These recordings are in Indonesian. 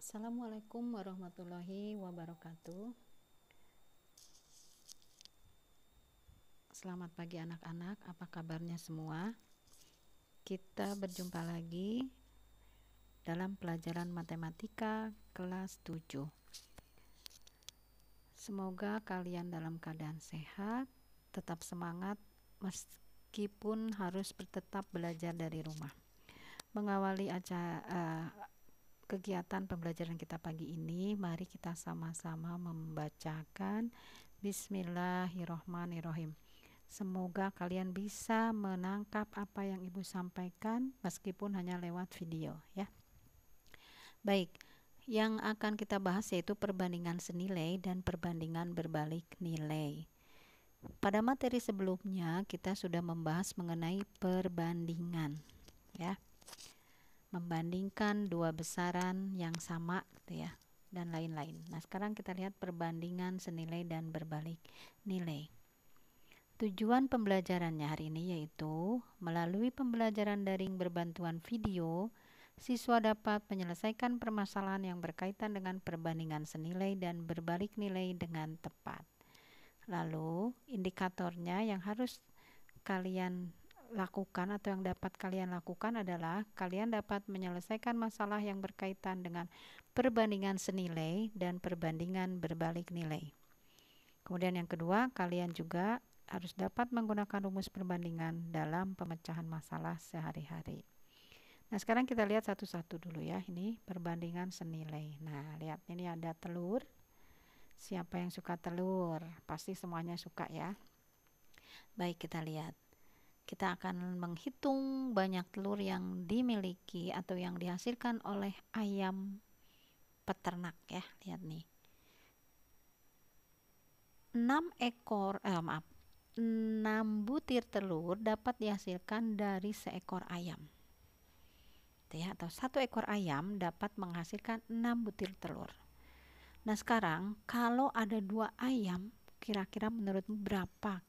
Assalamualaikum warahmatullahi wabarakatuh. Selamat pagi anak-anak, apa kabarnya semua? Kita berjumpa lagi dalam pelajaran matematika kelas 7. Semoga kalian dalam keadaan sehat, tetap semangat meskipun harus tetap belajar dari rumah. Mengawali kegiatan pembelajaran kita pagi ini, mari kita sama-sama membacakan Bismillahirrohmanirrohim. Semoga kalian bisa menangkap apa yang Ibu sampaikan meskipun hanya lewat video ya. Baik, yang akan kita bahas yaitu perbandingan senilai dan perbandingan berbalik nilai. Pada materi sebelumnya kita sudah membahas mengenai perbandingan ya. Membandingkan dua besaran yang sama gitu ya, dan lain-lain. Nah, sekarang kita lihat perbandingan senilai dan berbalik nilai. Tujuan pembelajarannya hari ini yaitu melalui pembelajaran daring berbantuan video, siswa dapat menyelesaikan permasalahan yang berkaitan dengan perbandingan senilai dan berbalik nilai dengan tepat. Lalu, indikatornya yang harus kalian lakukan atau yang dapat kalian lakukan adalah kalian dapat menyelesaikan masalah yang berkaitan dengan perbandingan senilai dan perbandingan berbalik nilai. Kemudian yang kedua, kalian juga harus dapat menggunakan rumus perbandingan dalam pemecahan masalah sehari-hari. Nah, sekarang kita lihat satu-satu dulu ya. Ini perbandingan senilai. Nah, lihat ini ada telur. Siapa yang suka telur? Pasti semuanya suka ya. Baik, kita lihat. Kita akan menghitung banyak telur yang dimiliki atau yang dihasilkan oleh ayam peternak ya. Lihat nih. 6 butir telur dapat dihasilkan dari seekor ayam. Ya, atau 1 ekor ayam dapat menghasilkan 6 butir telur. Nah, sekarang kalau ada 2 ayam, kira-kira menurutmu berapa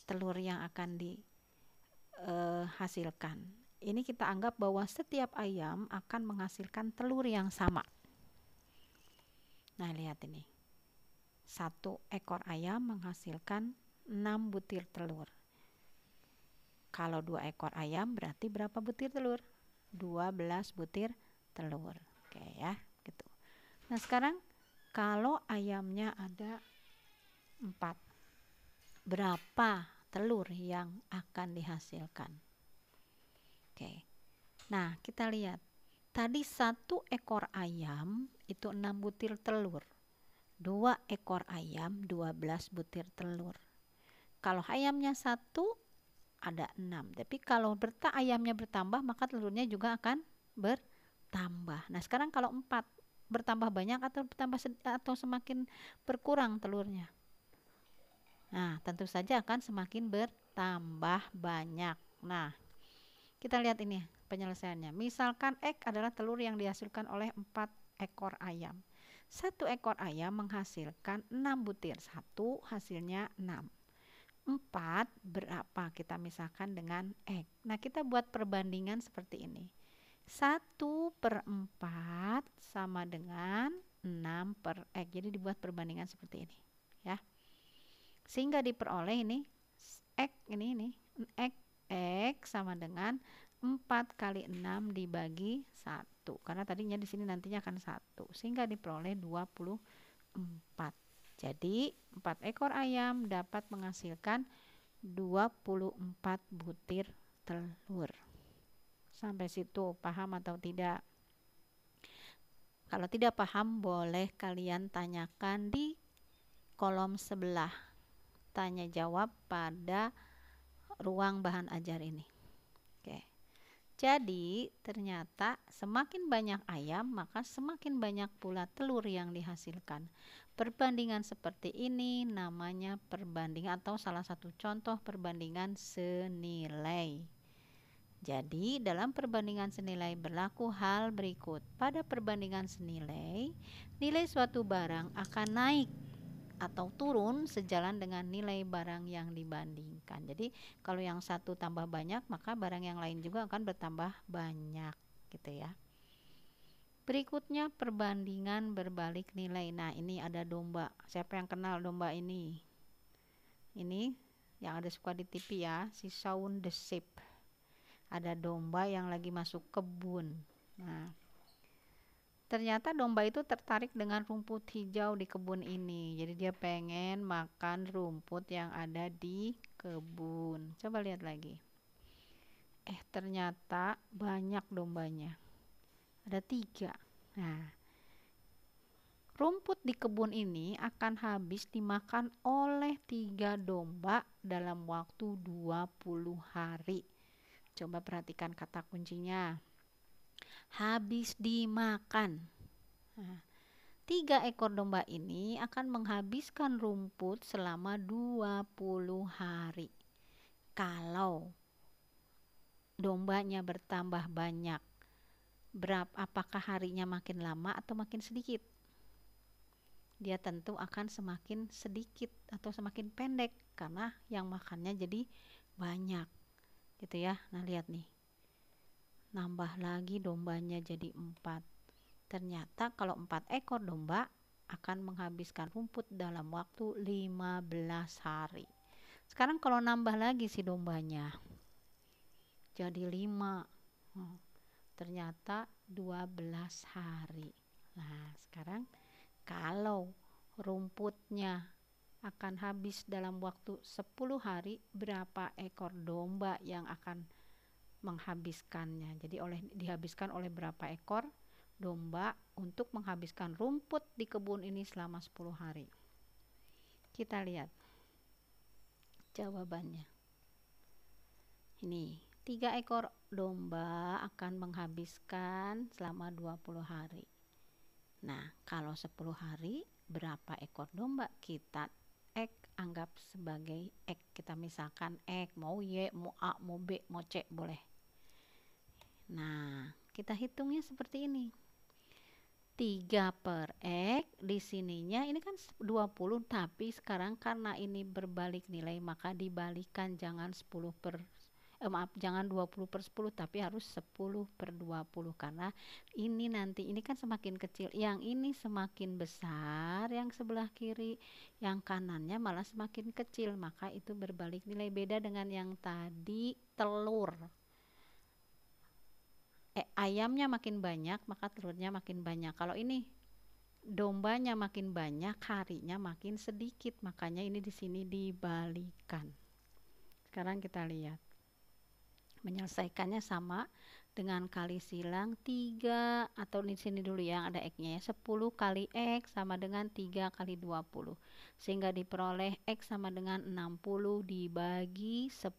telur yang akan hasilkan? Ini kita anggap bahwa setiap ayam akan menghasilkan telur yang sama. Nah, lihat ini. 1 ekor ayam menghasilkan 6 butir telur. Kalau 2 ekor ayam berarti berapa butir telur? 12 butir telur. Oke ya, gitu. Nah, sekarang kalau ayamnya ada 4, berapa telur yang akan dihasilkan? Oke. Nah, kita lihat. Tadi 1 ekor ayam itu 6 butir telur. 2 ekor ayam 12 butir telur. Kalau ayamnya 1 ada 6. Tapi kalau ayamnya bertambah maka telurnya juga akan bertambah. Nah, sekarang kalau 4 bertambah banyak atau semakin berkurang telurnya? Nah, tentu saja akan semakin bertambah banyak. Nah, kita lihat ini penyelesaiannya. Misalkan X adalah telur yang dihasilkan oleh 4 ekor ayam. 1 ekor ayam menghasilkan 6 butir. 1 hasilnya 6. 4 berapa? Kita misalkan dengan X. Nah, kita buat perbandingan seperti ini. 1/4 sama dengan 6/X. Jadi dibuat perbandingan seperti ini ya. Sehingga diperoleh ini X X sama dengan 4 kali 6 dibagi 1. Karena tadinya di sini nantinya akan 1. Sehingga diperoleh 24. Jadi 4 ekor ayam dapat menghasilkan 24 butir telur. Sampai situ paham atau tidak? Kalau tidak paham boleh kalian tanyakan di kolom sebelah. Tanya jawab pada ruang bahan ajar ini. Oke. Jadi ternyata semakin banyak ayam maka semakin banyak pula telur yang dihasilkan. Perbandingan seperti ini namanya perbandingan atau salah satu contoh perbandingan senilai. Jadi dalam perbandingan senilai berlaku hal berikut. Pada perbandingan senilai, nilai suatu barang akan naik atau turun sejalan dengan nilai barang yang dibandingkan. Jadi kalau yang satu tambah banyak maka barang yang lain juga akan bertambah banyak gitu ya. Berikutnya perbandingan berbalik nilai. Nah, ini ada domba. Siapa yang kenal domba ini? Ini yang ada suka di TV ya, si Shaun the Sheep. Ada domba yang lagi masuk kebun. Nah, ternyata domba itu tertarik dengan rumput hijau di kebun ini. Jadi dia pengen makan rumput yang ada di kebun. Coba lihat lagi. Ternyata banyak dombanya. Ada 3. Nah, rumput di kebun ini akan habis dimakan oleh 3 domba dalam waktu 20 hari. Coba perhatikan kata kuncinya. Habis dimakan. Nah, 3 ekor domba ini akan menghabiskan rumput selama 20 hari. Kalau dombanya bertambah banyak, apakah harinya makin lama atau makin sedikit? Dia tentu akan semakin sedikit atau semakin pendek karena yang makannya jadi banyak gitu ya. Nah, lihat nih, nambah lagi dombanya jadi 4. Ternyata kalau 4 ekor domba akan menghabiskan rumput dalam waktu 15 hari. Sekarang kalau nambah lagi si dombanya jadi 5, ternyata 12 hari. Nah, sekarang kalau rumputnya akan habis dalam waktu 10 hari, berapa ekor domba yang akan menghabiskannya? Jadi dihabiskan oleh berapa ekor domba untuk menghabiskan rumput di kebun ini selama 10 hari? Kita lihat jawabannya. Ini 3 ekor domba akan menghabiskan selama 20 hari. Nah, kalau 10 hari berapa ekor domba? Kita anggap sebagai X. Kita misalkan X, mau Y, mau A, mau B, mau C, boleh. Nah, kita hitungnya seperti ini. 3 per X, di sininya ini kan 20, tapi sekarang karena ini berbalik nilai maka dibalikan, jangan 20 per 10, tapi harus 10 per 20 karena ini nanti ini kan semakin kecil, yang ini semakin besar, yang sebelah kiri, yang kanannya malah semakin kecil, maka itu berbalik nilai. Beda dengan yang tadi telur. Ayamnya makin banyak maka telurnya makin banyak. Kalau ini dombanya makin banyak, harinya makin sedikit, makanya ini di sini dibalikan. Sekarang kita lihat. Menyelesaikannya sama dengan kali silang 3, atau di sini dulu yang ada X-nya ya, 10 kali X sama dengan 3 kali 20. Sehingga diperoleh X sama dengan 60 dibagi 10.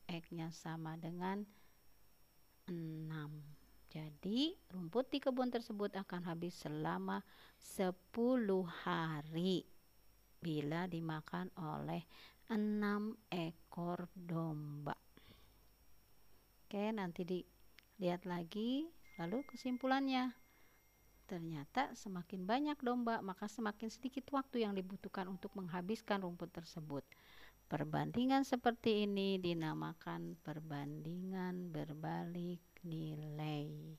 X-nya sama dengan 6. Jadi rumput di kebun tersebut akan habis selama 10 hari bila dimakan oleh 6 ekor domba. Oke, nanti dilihat lagi. Lalu kesimpulannya, ternyata semakin banyak domba maka semakin sedikit waktu yang dibutuhkan untuk menghabiskan rumput tersebut. Perbandingan seperti ini dinamakan perbandingan berbalik nilai.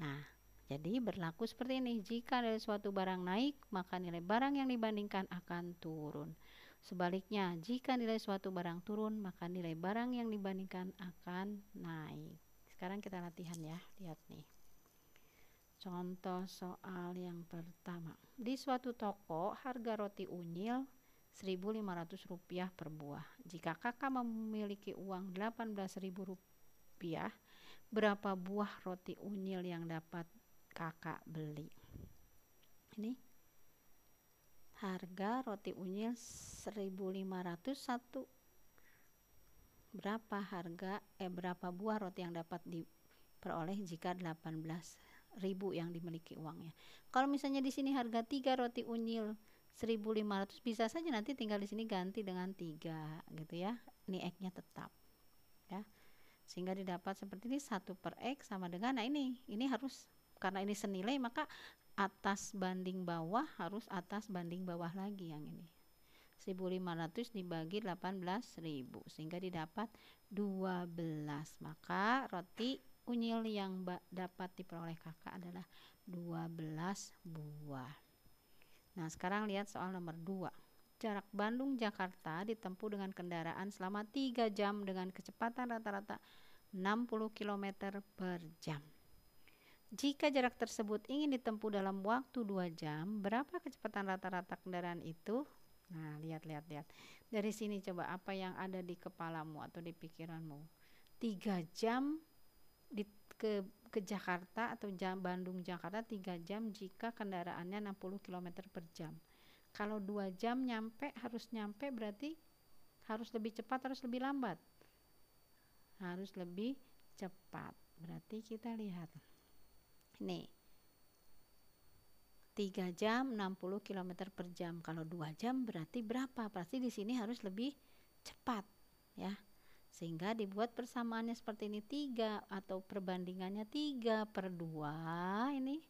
Nah, jadi berlaku seperti ini. Jika dari suatu barang naik, maka nilai barang yang dibandingkan akan turun. Sebaliknya, jika nilai suatu barang turun, maka nilai barang yang dibandingkan akan naik. Sekarang kita latihan ya, lihat nih. Contoh soal yang pertama. Di suatu toko, harga roti unyil Rp1.500 per buah. Jika kakak memiliki uang Rp18.000, berapa buah roti unyil yang dapat kakak beli? Ini harga roti unyil 1.500 satu. Berapa buah roti yang dapat diperoleh jika 18.000 yang dimiliki uangnya? Kalau misalnya di sini harga 3 roti unyil 1.500, bisa saja nanti tinggal di sini ganti dengan 3 gitu ya. Ini X-nya tetap ya. Sehingga didapat seperti ini, 1 per X sama dengan, nah ini harus, karena ini senilai maka atas banding bawah harus atas banding bawah lagi yang ini. 1.500 dibagi 18.000 sehingga didapat 12. Maka roti unyil yang dapat diperoleh kakak adalah 12 buah. Nah, sekarang lihat soal nomor 2. Jarak Bandung-Jakarta ditempuh dengan kendaraan selama 3 jam dengan kecepatan rata-rata 60 km per jam. Jika jarak tersebut ingin ditempuh dalam waktu 2 jam, berapa kecepatan rata-rata kendaraan itu? Nah, lihat. Dari sini coba apa yang ada di kepalamu atau di pikiranmu. 3 jam ke Jakarta atau Bandung-Jakarta 3 jam jika kendaraannya 60 km per jam. Kalau 2 jam harus nyampe berarti harus lebih cepat, harus lebih lambat? Harus lebih cepat. Berarti kita lihat. Nih. 3 jam 60 km per jam. Kalau 2 jam berarti berapa? Pasti di sini harus lebih cepat, ya. Sehingga dibuat persamaannya seperti ini, 3 atau perbandingannya 3/2 ini.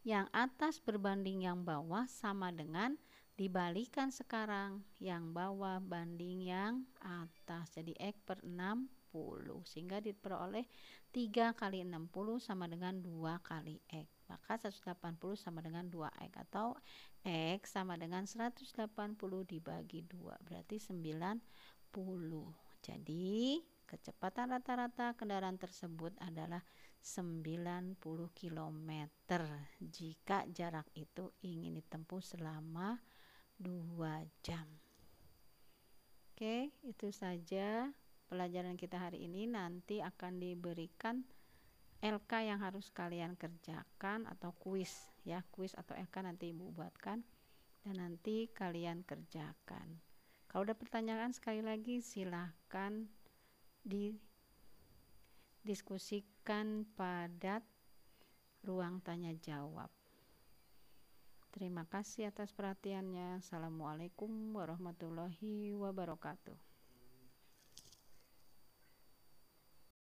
Yang atas berbanding yang bawah sama dengan dibalikan sekarang, yang bawah banding yang atas. Jadi X per 60, sehingga diperoleh 3 kali 60 sama dengan 2 kali X. Maka 180 sama dengan 2X, atau X sama dengan 180 dibagi 2, berarti 90. Jadi kecepatan rata-rata kendaraan tersebut adalah 90 km jika jarak itu ingin ditempuh selama 2 jam. Oke, itu saja pelajaran kita hari ini. Nanti akan diberikan LK yang harus kalian kerjakan, atau kuis, ya, kuis atau LK nanti Ibu buatkan dan nanti kalian kerjakan. Kalau ada pertanyaan, sekali lagi silahkan didiskusikan pada ruang tanya jawab. Terima kasih atas perhatiannya. Assalamualaikum warahmatullahi wabarakatuh.